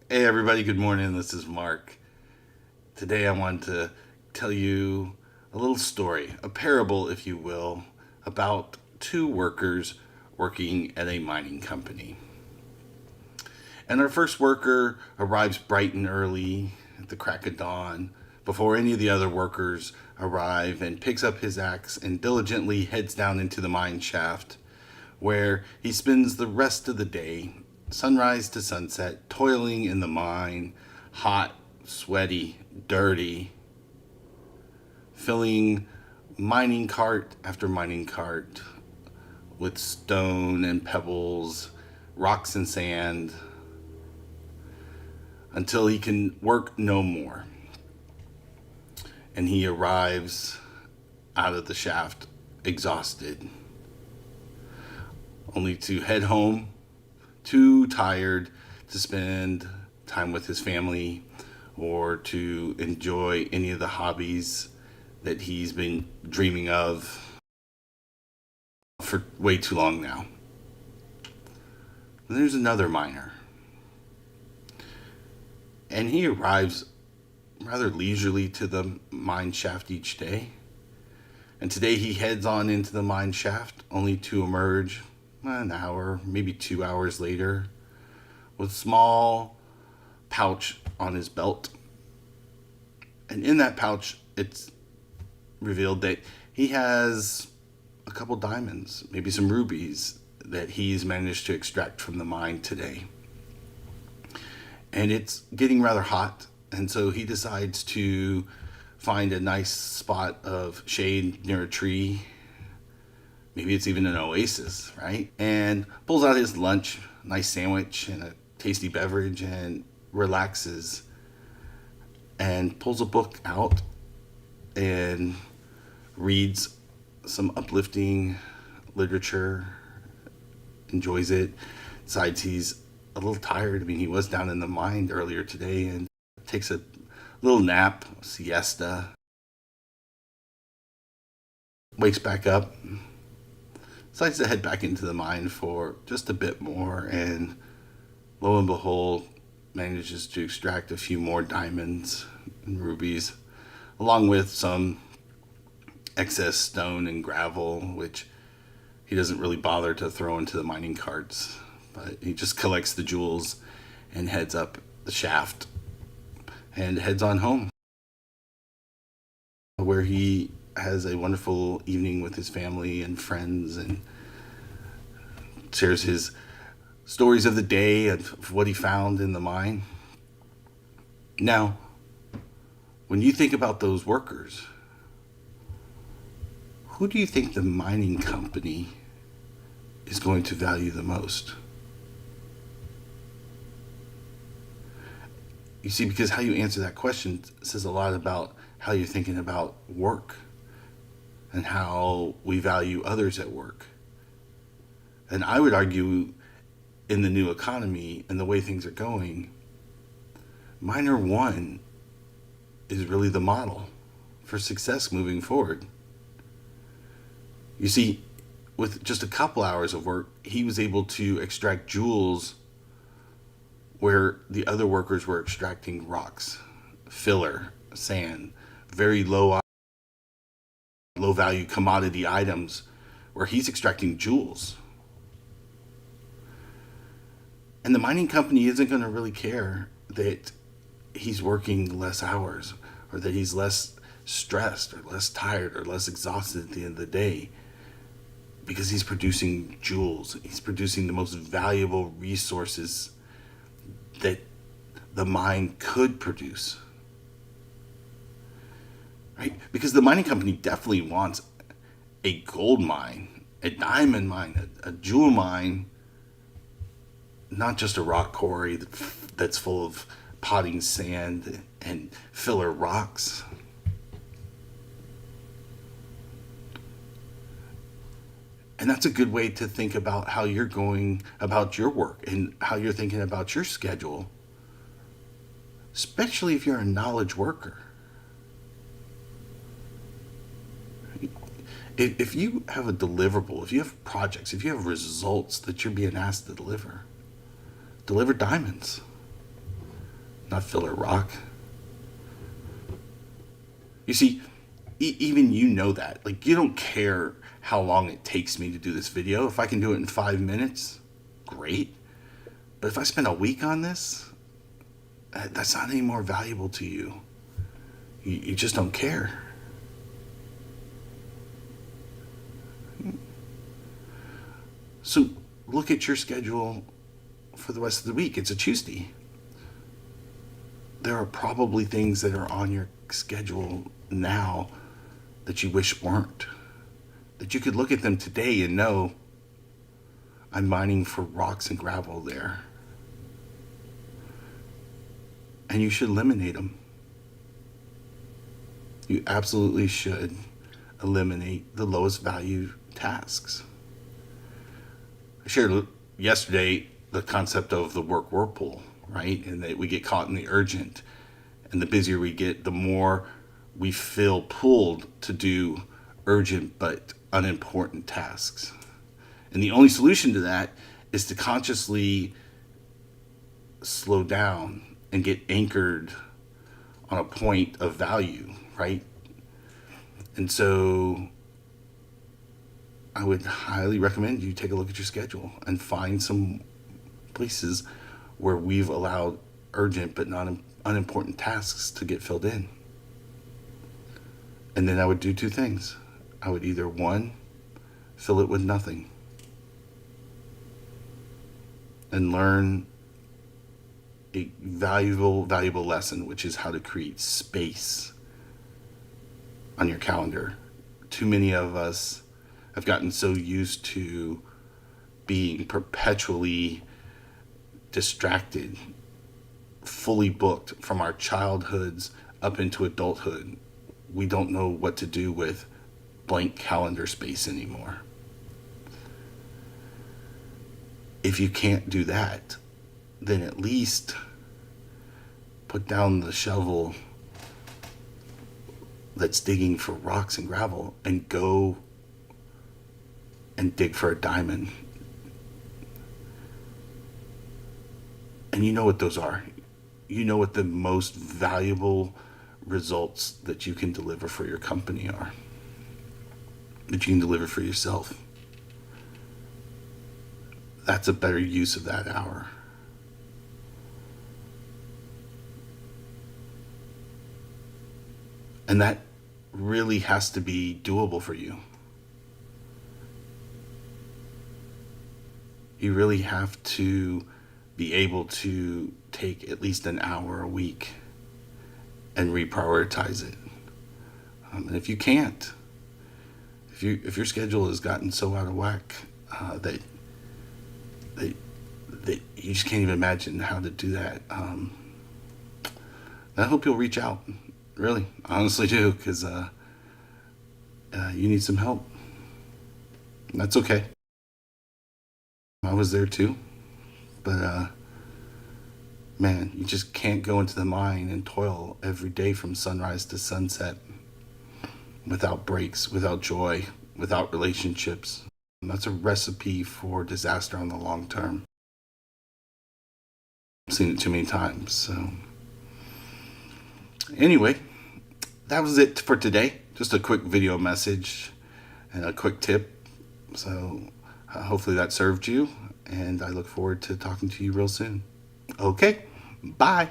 Hey everybody, good morning. This is Mark. Today I want to tell you a little story, a parable, if you will, about two workers working at a mining company. And our first worker arrives bright and early at the crack of dawn before any of the other workers arrive and picks up his axe and diligently heads down into the mine shaft where he spends the rest of the day, sunrise to sunset, toiling in the mine, hot, sweaty, dirty, filling mining cart after mining cart with stone and pebbles, rocks and sand, until he can work no more. And he arrives out of the shaft exhausted, only to head home, too tired to spend time with his family or to enjoy any of the hobbies that he's been dreaming of for way too long now. And there's another miner, and he arrives rather leisurely to the mine shaft each day. And today he heads on into the mine shaft only to emerge an hour, maybe 2 hours later, with a small pouch on his belt. And in that pouch, it's revealed that he has a couple diamonds, maybe some rubies that he's managed to extract from the mine today. And it's getting rather hot, and so he decides to find a nice spot of shade near a tree. Maybe it's even an oasis, right? And pulls out his lunch, nice sandwich and a tasty beverage, and relaxes and pulls a book out and reads some uplifting literature, enjoys it, decides he's a little tired. I mean, he was down in the mine earlier today and takes a little nap, siesta, wakes back up, decides to head back into the mine for just a bit more, and lo and behold, manages to extract a few more diamonds and rubies, along with some excess stone and gravel, which he doesn't really bother to throw into the mining carts, but he just collects the jewels and heads up the shaft and heads on home, where he has a wonderful evening with his family and friends and shares his stories of the day of what he found in the mine. Now, when you think about those workers, who do you think the mining company is going to value the most? You see, because how you answer that question says a lot about how you're thinking about work and how we value others at work. And I would argue, in the new economy and the way things are going, Miner One is really the model for success moving forward. You see, with just a couple hours of work, he was able to extract jewels where the other workers were extracting rocks, filler, sand, very low value commodity items, where he's extracting jewels. And the mining company isn't going to really care that he's working less hours or that he's less stressed or less tired or less exhausted at the end of the day, because he's producing jewels. He's producing the most valuable resources that the mine could produce. Right? Because the mining company definitely wants a gold mine, a diamond mine, a jewel mine, not just a rock quarry that's full of potting sand and filler rocks. And that's a good way to think about how you're going about your work and how you're thinking about your schedule, especially if you're a knowledge worker. If you have a deliverable, if you have projects, if you have results that you're being asked to deliver diamonds. not filler rock. You see, even you know that. Like, you don't care how long it takes me to do this video. If I can do it in 5 minutes, great. But if I spend a week on this, that's not any more valuable to you. You just don't care. So look at your schedule for the rest of the week. It's a Tuesday. There are probably things that are on your schedule now that you wish weren't. That you could look at them today and know, I'm mining for rocks and gravel there. And you should eliminate them. You absolutely should eliminate the lowest value tasks. I shared yesterday the concept of the work whirlpool, right? And that we get caught in the urgent. And the busier we get, the more we feel pulled to do urgent but unimportant tasks. And the only solution to that is to consciously slow down and get anchored on a point of value, right? And so I would highly recommend you take a look at your schedule and find some places where we've allowed urgent but not unimportant tasks to get filled in. And then I would do two things. I would either, one, fill it with nothing and learn a valuable lesson, which is how to create space on your calendar. Too many of us have gotten so used to being perpetually distracted, fully booked from our childhoods up into adulthood. We don't know what to do with blank calendar space anymore. If you can't do that, then at least put down the shovel that's digging for rocks and gravel and go and dig for a diamond. And you know what those are. You know what the most valuable results that you can deliver for your company are, that you can deliver for yourself. That's a better use of that hour. And that really has to be doable for you. You really have to be able to take at least an hour a week and reprioritize it. And if you can't, if your schedule has gotten so out of whack that you just can't even imagine how to do that, I hope you'll reach out. Really, honestly do, because you need some help. And that's okay. I was there too, but man, you just can't go into the mine and toil every day from sunrise to sunset without breaks, without joy, without relationships. And that's a recipe for disaster on the long term. I've seen it too many times. So anyway, that was it for today. Just a quick video message and a quick tip. So hopefully that served you, and I look forward to talking to you real soon. Okay, bye.